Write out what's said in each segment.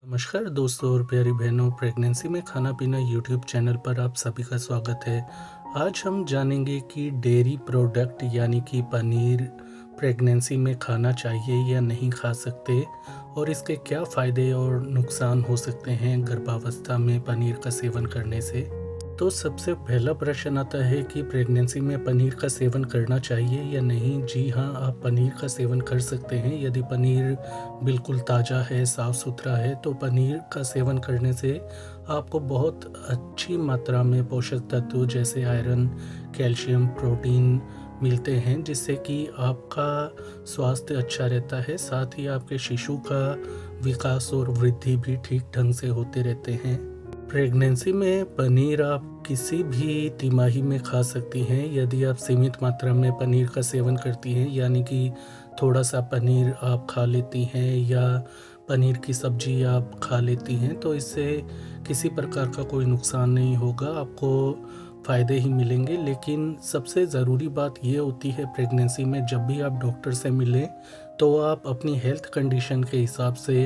नमस्कार दोस्तों और प्यारी बहनों, प्रेगनेंसी में खाना पीना यूट्यूब चैनल पर आप सभी का स्वागत है। आज हम जानेंगे कि डेयरी प्रोडक्ट यानी कि पनीर प्रेगनेंसी में खाना चाहिए या नहीं खा सकते और इसके क्या फ़ायदे और नुकसान हो सकते हैं गर्भावस्था में पनीर का सेवन करने से। तो सबसे पहला प्रश्न आता है कि प्रेगनेंसी में पनीर का सेवन करना चाहिए या नहीं। जी हाँ, आप पनीर का सेवन कर सकते हैं। यदि पनीर बिल्कुल ताज़ा है, साफ़ सुथरा है, तो पनीर का सेवन करने से आपको बहुत अच्छी मात्रा में पोषक तत्व जैसे आयरन, कैल्शियम, प्रोटीन मिलते हैं, जिससे कि आपका स्वास्थ्य अच्छा रहता है। साथ ही आपके शिशु का विकास और वृद्धि भी ठीक ढंग से होते रहते हैं। प्रेगनेंसी में पनीर आप किसी भी तिमाही में खा सकती हैं। यदि आप सीमित मात्रा में पनीर का सेवन करती हैं, यानी कि थोड़ा सा पनीर आप खा लेती हैं या पनीर की सब्जी आप खा लेती हैं, तो इससे किसी प्रकार का कोई नुकसान नहीं होगा, आपको फ़ायदे ही मिलेंगे। लेकिन सबसे ज़रूरी बात ये होती है प्रेगनेंसी में, जब भी आप डॉक्टर से मिलें तो आप अपनी हेल्थ कंडीशन के हिसाब से,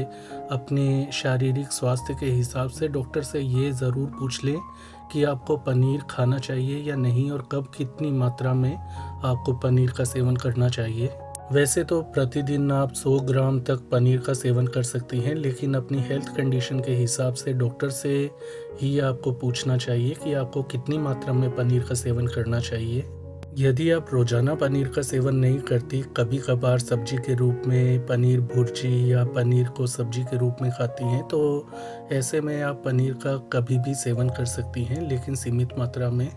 अपने शारीरिक स्वास्थ्य के हिसाब से डॉक्टर से ये ज़रूर पूछ लें कि आपको पनीर खाना चाहिए या नहीं और कब कितनी मात्रा में आपको पनीर का सेवन करना चाहिए। वैसे तो प्रतिदिन आप 100 ग्राम तक पनीर का सेवन कर सकती हैं, लेकिन अपनी हेल्थ कंडीशन के हिसाब से डॉक्टर से ही आपको पूछना चाहिए कि आपको कितनी मात्रा में पनीर का सेवन करना चाहिए। यदि आप रोज़ाना पनीर का सेवन नहीं करती, कभी-कभार सब्जी के रूप में पनीर भुर्जी या पनीर को सब्जी के रूप में खाती हैं, तो ऐसे में आप पनीर का कभी भी सेवन कर सकती हैं, लेकिन सीमित मात्रा में।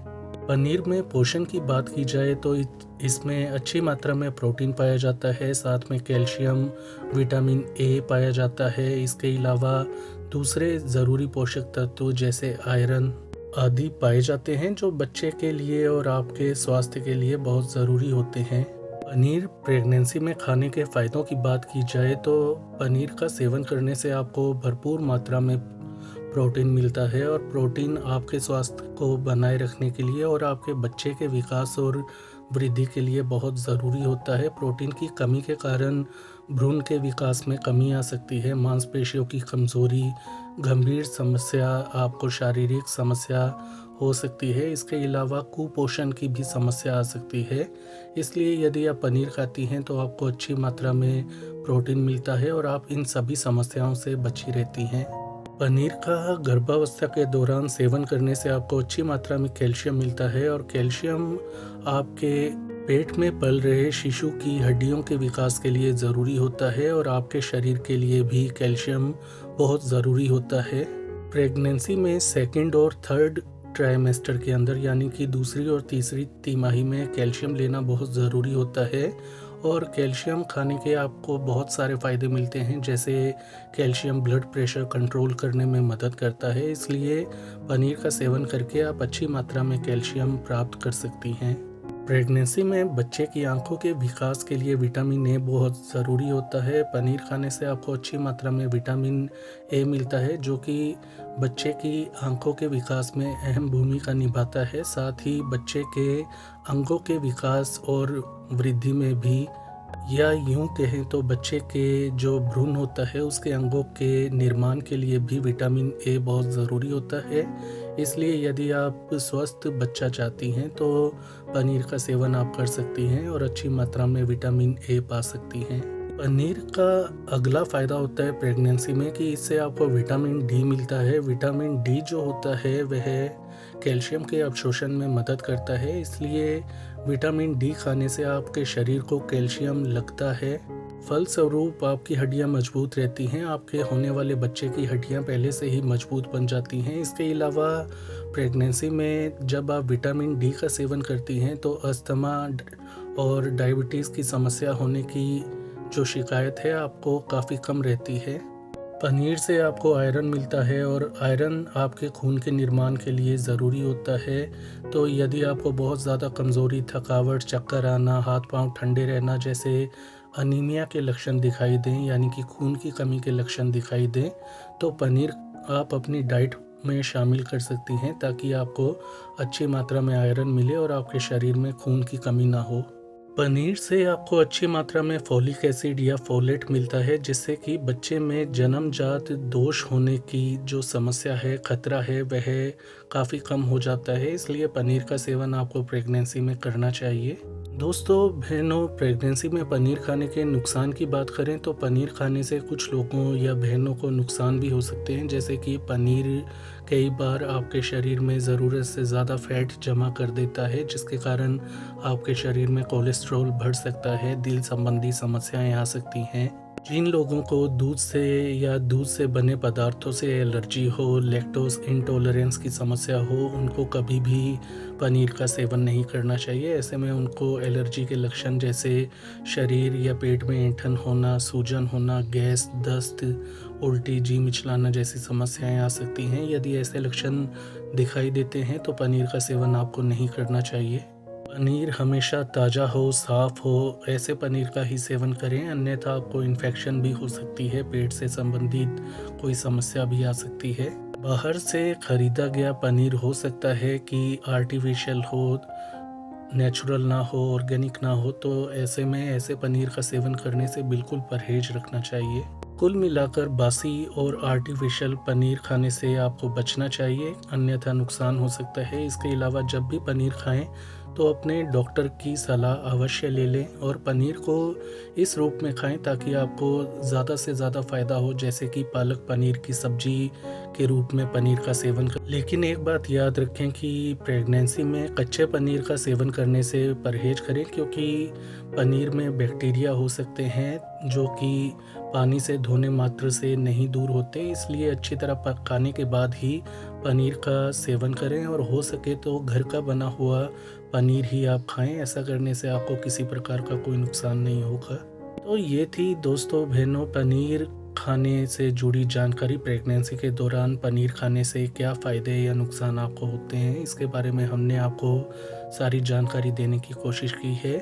पनीर में पोषण की बात की जाए तो इसमें अच्छी मात्रा में प्रोटीन पाया जाता है, साथ में कैल्शियम, विटामिन ए पाया जाता है। इसके अलावा दूसरे ज़रूरी पोषक तत्व जैसे आयरन आदि पाए जाते हैं, जो बच्चे के लिए और आपके स्वास्थ्य के लिए बहुत ज़रूरी होते हैं। पनीर प्रेगनेंसी में खाने के फ़ायदों की बात की जाए तो पनीर का सेवन करने से आपको भरपूर मात्रा में प्रोटीन मिलता है और प्रोटीन आपके स्वास्थ्य को बनाए रखने के लिए और आपके बच्चे के विकास और वृद्धि के लिए बहुत ज़रूरी होता है। प्रोटीन की कमी के कारण भ्रूण के विकास में कमी आ सकती है, मांसपेशियों की कमज़ोरी, गंभीर समस्या, आपको शारीरिक समस्या हो सकती है। इसके अलावा कुपोषण की भी समस्या आ सकती है। इसलिए यदि आप पनीर खाती हैं तो आपको अच्छी मात्रा में प्रोटीन मिलता है और आप इन सभी समस्याओं से बची रहती हैं। पनीर का गर्भावस्था के दौरान सेवन करने से आपको अच्छी मात्रा में कैल्शियम मिलता है और कैल्शियम आपके पेट में पल रहे शिशु की हड्डियों के विकास के लिए ज़रूरी होता है और आपके शरीर के लिए भी कैल्शियम बहुत ज़रूरी होता है। प्रेगनेंसी में सेकंड और थर्ड ट्राइमेस्टर के अंदर, यानी कि दूसरी और तीसरी तिमाही में कैल्शियम लेना बहुत ज़रूरी होता है और कैल्शियम खाने के आपको बहुत सारे फ़ायदे मिलते हैं, जैसे कैल्शियम ब्लड प्रेशर कंट्रोल करने में मदद करता है। इसलिए पनीर का सेवन करके आप अच्छी मात्रा में कैल्शियम प्राप्त कर सकती हैं। प्रेगनेंसी में बच्चे की आंखों के विकास के लिए विटामिन ए बहुत ज़रूरी होता है। पनीर खाने से आपको अच्छी मात्रा में विटामिन ए मिलता है, जो कि बच्चे की आंखों के विकास में अहम भूमिका निभाता है। साथ ही बच्चे के अंगों के विकास और वृद्धि में भी, या यूं कहें तो बच्चे के जो भ्रूण होता है उसके अंगों के निर्माण के लिए भी विटामिन ए बहुत ज़रूरी होता है। इसलिए यदि आप स्वस्थ बच्चा चाहती हैं तो पनीर का सेवन आप कर सकती हैं और अच्छी मात्रा में विटामिन ए पा सकती हैं। पनीर का अगला फ़ायदा होता है प्रेगनेंसी में कि इससे आपको विटामिन डी मिलता है। विटामिन डी जो होता है वह कैल्शियम के अवशोषण में मदद करता है, इसलिए विटामिन डी खाने से आपके शरीर को कैल्शियम लगता है। फलस्वरूप आपकी हड्डियां मजबूत रहती हैं, आपके होने वाले बच्चे की हड्डियां पहले से ही मजबूत बन जाती हैं। इसके अलावा प्रेगनेंसी में जब आप विटामिन डी का सेवन करती हैं तो अस्थमा और डायबिटीज़ की समस्या होने की जो शिकायत है आपको काफ़ी कम रहती है। पनीर से आपको आयरन मिलता है और आयरन आपके खून के निर्माण के लिए ज़रूरी होता है। तो यदि आपको बहुत ज़्यादा कमज़ोरी, थकावट, चक्कर आना, हाथ पांव ठंडे रहना जैसे अनीमिया के लक्षण दिखाई दें, यानी कि खून की कमी के लक्षण दिखाई दें, तो पनीर आप अपनी डाइट में शामिल कर सकती हैं, ताकि आपको अच्छी मात्रा में आयरन मिले और आपके शरीर में खून की कमी ना हो। पनीर से आपको अच्छी मात्रा में फोलिक एसिड या फोलेट मिलता है, जिससे कि बच्चे में जन्मजात दोष होने की जो समस्या है, खतरा है, वह काफ़ी कम हो जाता है। इसलिए पनीर का सेवन आपको प्रेगनेंसी में करना चाहिए। दोस्तों, बहनों, प्रेगनेंसी में पनीर खाने के नुकसान की बात करें तो पनीर खाने से कुछ लोगों या बहनों को नुकसान भी हो सकते हैं, जैसे कि पनीर कई बार आपके शरीर में ज़रूरत से ज़्यादा फैट जमा कर देता है, जिसके कारण आपके शरीर में कोलेस्ट्रॉल बढ़ सकता है, दिल संबंधी समस्याएं आ सकती हैं। जिन लोगों को दूध से या दूध से बने पदार्थों से एलर्जी हो, लैक्टोज इंटॉलरेंस की समस्या हो, उनको कभी भी पनीर का सेवन नहीं करना चाहिए। ऐसे में उनको एलर्जी के लक्षण जैसे शरीर या पेट में ऐंठन होना, सूजन होना, गैस, दस्त, उल्टी, जी मिचलाना जैसी समस्याएं आ सकती हैं। यदि ऐसे लक्षण दिखाई देते हैं तो पनीर का सेवन आपको नहीं करना चाहिए। पनीर हमेशा ताज़ा हो, साफ़ हो, ऐसे पनीर का ही सेवन करें, अन्यथा आपको इन्फेक्शन भी हो सकती है, पेट से संबंधित कोई समस्या भी आ सकती है। बाहर से खरीदा गया पनीर हो सकता है कि आर्टिफिशियल हो, नेचुरल ना हो, ऑर्गेनिक ना हो, तो ऐसे में ऐसे पनीर का सेवन करने से बिल्कुल परहेज रखना चाहिए। कुल मिलाकर बासी और आर्टिफिशियल पनीर खाने से आपको बचना चाहिए, अन्यथा नुकसान हो सकता है। इसके अलावा जब भी पनीर खाएं तो अपने डॉक्टर की सलाह अवश्य ले लें और पनीर को इस रूप में खाएं ताकि आपको ज़्यादा से ज़्यादा फ़ायदा हो, जैसे कि पालक पनीर की सब्जी के रूप में पनीर का सेवन कर। लेकिन एक बात याद रखें कि प्रेगनेंसी में कच्चे पनीर का सेवन करने से परहेज करें, क्योंकि पनीर में बैक्टीरिया हो सकते हैं जो कि पानी से धोने मात्र से नहीं दूर होते। इसलिए अच्छी तरह पकाने के बाद ही पनीर का सेवन करें और हो सके तो घर का बना हुआ पनीर ही आप खाएं। ऐसा करने से आपको किसी प्रकार का कोई नुकसान नहीं होगा। तो ये थी दोस्तों, बहनों, पनीर खाने से जुड़ी जानकारी। प्रेगनेंसी के दौरान पनीर खाने से क्या फ़ायदे या नुकसान आपको होते हैं, इसके बारे में हमने आपको सारी जानकारी देने की कोशिश की है।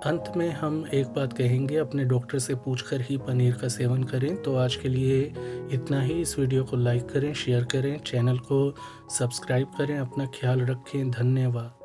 अंत में हम एक बात कहेंगे, अपने डॉक्टर से पूछकर ही पनीर का सेवन करें। तो आज के लिए इतना ही। इस वीडियो को लाइक करें, शेयर करें, चैनल को सब्सक्राइब करें। अपना ख्याल रखें। धन्यवाद।